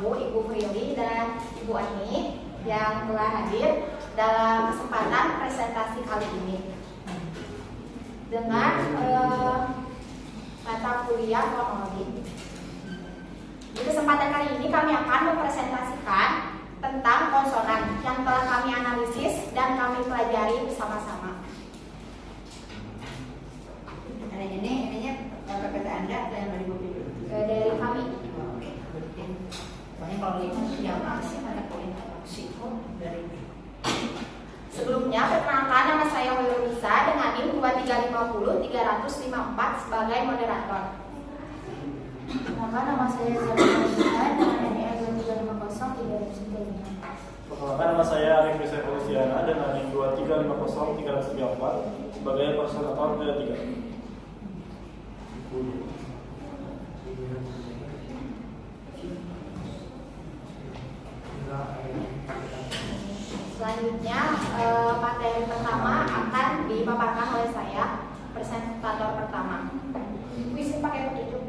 aku, Ibu Prilly dan Ibu Ani yang telah hadir dalam kesempatan presentasi kali ini dengan mata kuliah fonologi. Di kesempatan kali ini kami akan mempresentasikan tentang konsonan yang telah kami analisis dan kami pelajari bersama-sama. Ininya PPT Anda dan dari Ibu Prilly? Dari kami. Oke. Soalnya kalau itu yang masih ada interaksi dari. Sebelumnya, perkenalkan nama saya Hoirunisa dengan NIM 2350-354 sebagai moderator. Nama saya Zafirah dengan NIM 2350-354. Perkenalkan, nama saya Arif Rizal Polisiana dengan NIM 2350-334 sebagai fasilitator ketiga. Selanjutnya, materi pertama akan dipaparkan oleh saya, presentator pertama. Bisa pakai petunjuk.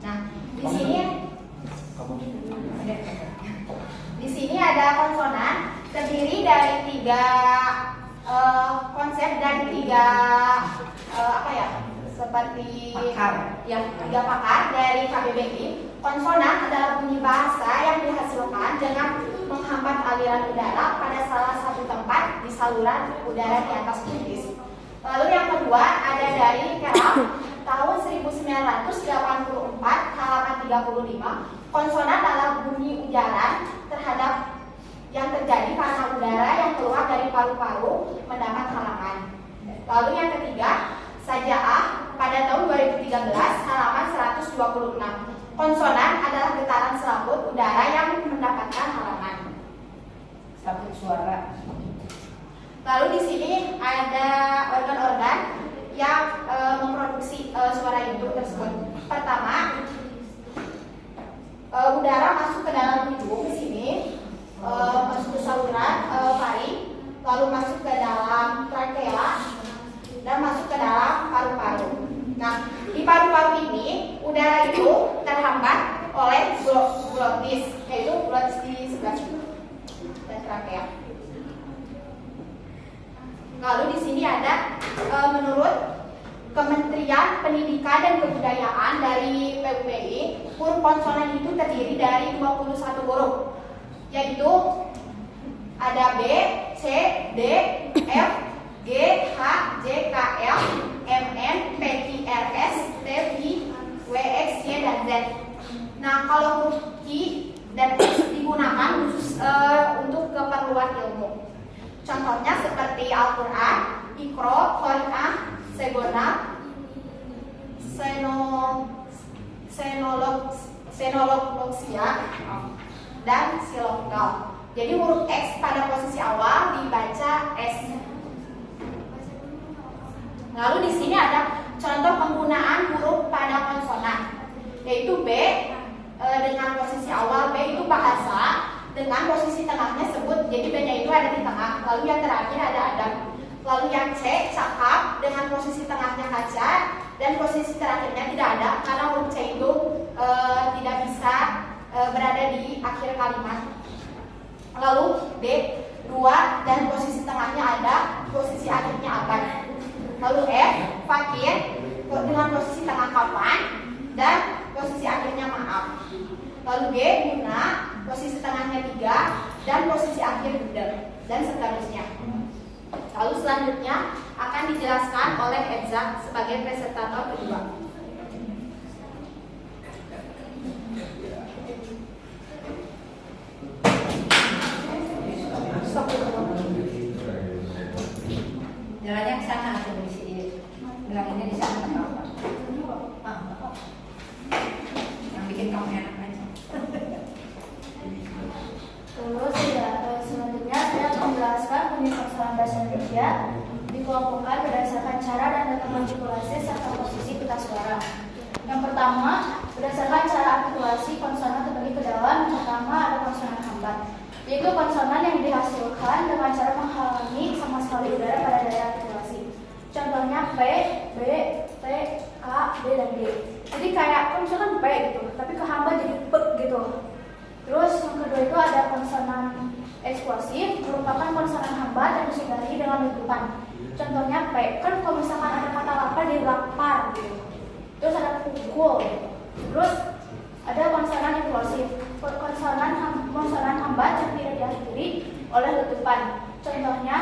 Nah, di sini ada konsonan terdiri dari tiga konsep dan tiga seperti Pakar. yang tiga pakar dari KBBI. Konsonan adalah bunyi bahasa yang dihasilkan dengan menghambat aliran udara pada salah satu tempat di saluran udara di atas kutis. Lalu yang kedua ada dari Keram tahun 1984 halaman 35. Konsonan adalah bunyi ujaran terhadap yang terjadi karena udara yang keluar dari paru-paru mendapat halangan. Lalu yang ketiga Sajaah pada tahun 2013 halaman 126. Konsonan adalah getaran selaput udara yang mendapatkan halangan. Selaput suara. Lalu di sini ada organ-organ yang memproduksi suara itu tersebut. Pertama, udara masuk ke dalam hidung di sini, masuk ke saluran paru, lalu masuk ke dalam trakea dan masuk ke dalam paru-paru. Nah, di paru-paru ini udara itu terhambat oleh glotis, yaitu glotis di sebelah sini dan trakea. Lalu di sini ada menurut Kementerian Pendidikan dan Kebudayaan dari PUPI, huruf konsonan itu terdiri dari 21 huruf, yaitu ada B, C, D, F, G, H, J, K, L, M, N, P, Q, R, S, T, V, W, X, Y, dan Z. Nah, kalau huruf Q dan X digunakan khusus untuk keperluan ilmu. Contohnya seperti Al-Quran, Iqra, Qari'ah, Segona, Senologsia, dan Silokal. Jadi huruf X pada posisi awal dibaca S. Lalu di sini ada contoh penggunaan huruf pada konsonan, yaitu B dengan posisi awal B itu bahasa, dengan posisi tengahnya sebut, jadi B-nya itu ada di tengah. Lalu yang terakhir ada adab. Lalu yang C, cakap, dengan posisi tengahnya kaca, dan posisi terakhirnya tidak ada karena huruf C itu tidak bisa berada di akhir kalimat. Lalu D, dua, dan posisi tengahnya ada, posisi akhirnya abad. Lalu F, fakir, dengan posisi tengah kapan, dan posisi akhirnya maaf. Lalu G, guna, posisi tengahnya 3 dan posisi akhir budel, dan seterusnya. Lalu selanjutnya akan dijelaskan oleh Ebza sebagai presentator kedua. Jalannya ke sana atau di sini? Bilanginnya di sana atau apa? Yang bikin kamu enak aja. Terus selanjutnya saya akan menjelaskan bunyi konsonan bahasa Indonesia dikelompokkan berdasarkan cara dan data manipulasi serta posisi pita suara. Yang pertama, berdasarkan cara artikulasi konsonan terbagi ke dalam. Yang pertama ada konsonan hambat, yaitu konsonan yang dihasilkan dengan cara menghalangi sama sekali udara pada daerah artikulasi. Contohnya P, B, T, K, D, dan D. Jadi kayak misalkan B gitu, tapi kehambat jadi P eksplosif merupakan konsonan hambat yang disudahi dengan letupan. Contohnya P, kan kalau misalkan ada kata lapar di lapar gitu. Terus ada pukul gitu. Terus ada konsonan implosif, konsonan hambat yang tidak diakhiri oleh letupan. Contohnya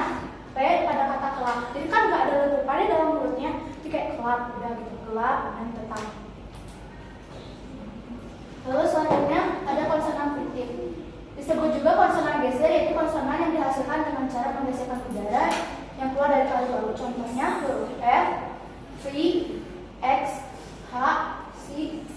P pada kata kelap. Jadi kan nggak ada letupannya dalam mulutnya, jadi kayak kelap, udah gitu, gelap dan tetap. Lalu selanjutnya ada konsonan friktif. Disebut juga konsonan geser, yaitu konsonan yang dihasilkan dengan cara menggeserkan udara yang keluar dari paru-paru. Contohnya huruf F, V, X, H, C,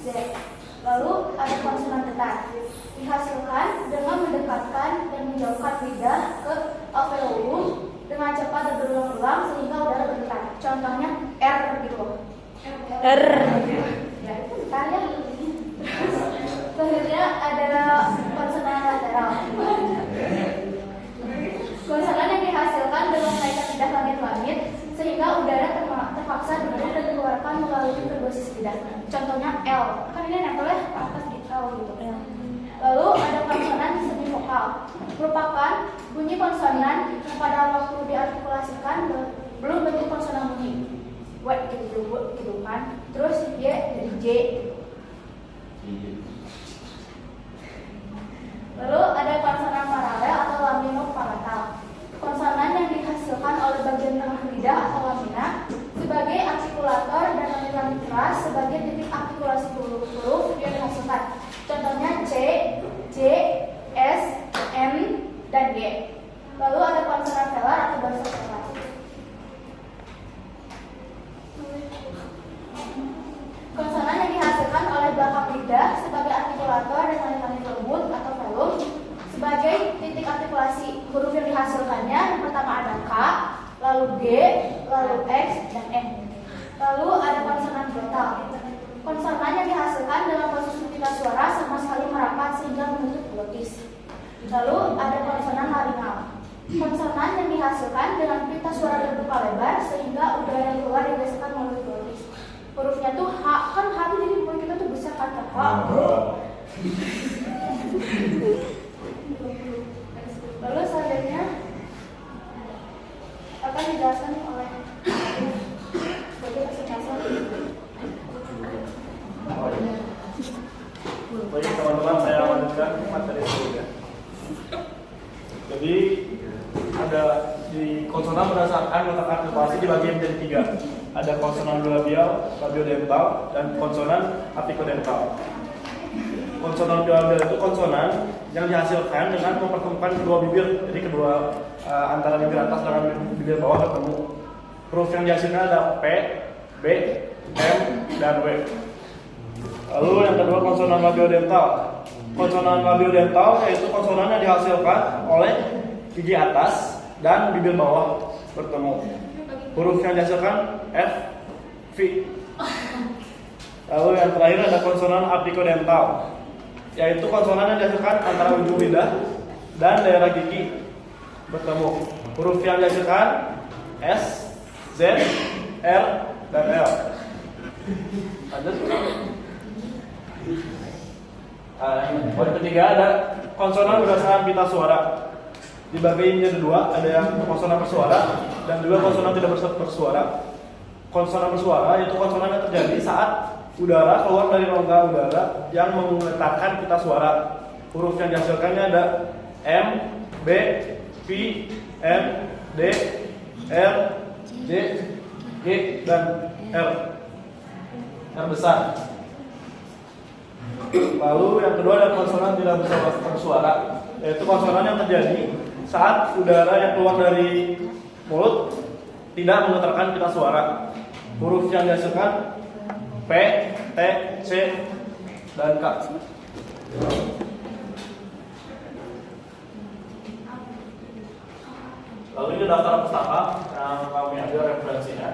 Z. Lalu ada konsonan datar. Dihasilkan dengan mendekatkan dan menjauhkan lidah ke alveolus dengan cepat dan berulang-ulang sehingga udara berdekat. Contohnya R gitu. R. Ya itu bentar ya. Selanjutnya ada konsonan lateral. Konsonan yang dihasilkan dengan menaikkan lidah langit-langit sehingga udara terpaksa duduk dan dikeluarkan melalui kedua sisi lidah. Contohnya L. Kan ini nempelnya ke atas di L gitu. Lalu ada konsonan semivokal. Merupakan bunyi konsonan yang pada waktu diartikulasikan belum bentuk konsonan bunyi. W gitu kan. Terus Y jadi J. Lalu ada konsonan paralel atau laminopalatal. Konsonan yang dihasilkan oleh bagian tengah lidah atau lamina sebagai artikulator dan langit-langit keras sebagai titik artikulasi huruf yang dihasilkan. Contohnya C, J, S, M, dan G. Lalu ada konsonan velar atau bahasa velar. Konsonan yang dihasilkan oleh belakang lidah sebagai artikulator dan langit-langit lembut atau velum sebagai titik artikulasi huruf yang dihasilkannya. Yang pertama ada K, lalu G, lalu X, dan M. Lalu ada konsonan glotal. Konsonan yang dihasilkan dalam posisi pita suara sama sekali merapat sehingga menutup glotis. Lalu ada konsonan laringal. Konsonan yang dihasilkan dengan pita suara terbuka lebar sehingga udara yang keluar digeserkan melalui glotis. Hurufnya tuh H, kan H itu jadi mulut kita tuh besar kan H. Lalu selanjutnya akan dijelaskan oleh sebagai presentasi. Baik teman-teman, saya lanjutkan materi selanjutnya. Jadi ada di konsonan berdasarkan letak artikulasi dibagi menjadi 3. Ada konsonan bilabial, labiodental, dan konsonan apikodental. Konsonan bilabial itu konsonan yang dihasilkan dengan mempertemukan kedua bibir, jadi kedua antara bibir atas dengan bibir bawah ketemu. Huruf yang dihasilkan ada P, B, M, dan W. Lalu yang kedua konsonan labiodental. Konsonan labiodental yaitu konsonan yang dihasilkan oleh gigi atas dan bibir bawah bertemu. Huruf yang dihasilkan F, V. Lalu yang terakhir ada konsonan apikodental, yaitu konsonan yang dihasilkan antara ujung lidah dan daerah gigi bertemu. Huruf yang dihasilkan S, Z, R, dan L. Lanjut. Poin ketiga ada konsonan berdasarkan pita suara. Dibagi menjadi 2, ada yang konsonan bersuara dan juga konsonan tidak bersuara. Konsonan bersuara yaitu konsonan yang terjadi saat udara keluar dari rongga udara yang menggetarkan pita suara. Huruf yang dihasilkannya ada M, B, V, M, D, R, J, G, dan R. R besar. Lalu yang kedua ada konsonan tidak bersuara, yaitu konsonan yang terjadi saat udara yang keluar dari mulut tidak menggetarkan pita suara. Huruf yang dihasilkan P, T, C, dan K. Lalu ini daftar pustaka yang kami ambil referensinya.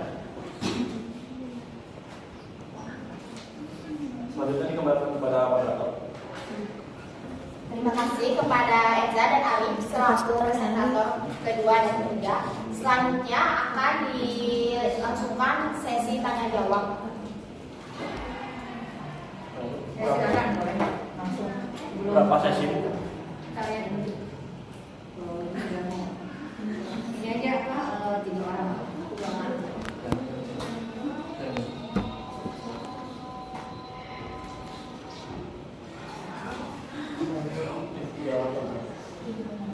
Selanjutnya dikembalikan kepada moderator. Terima kasih kepada Eza dan Alif selaku presentator kedua dan ketiga. Selanjutnya akan dilangsungkan sesi tanya jawab. Silakan boleh langsung. Berapa sesi? Kalian Oh, ini aja Pak.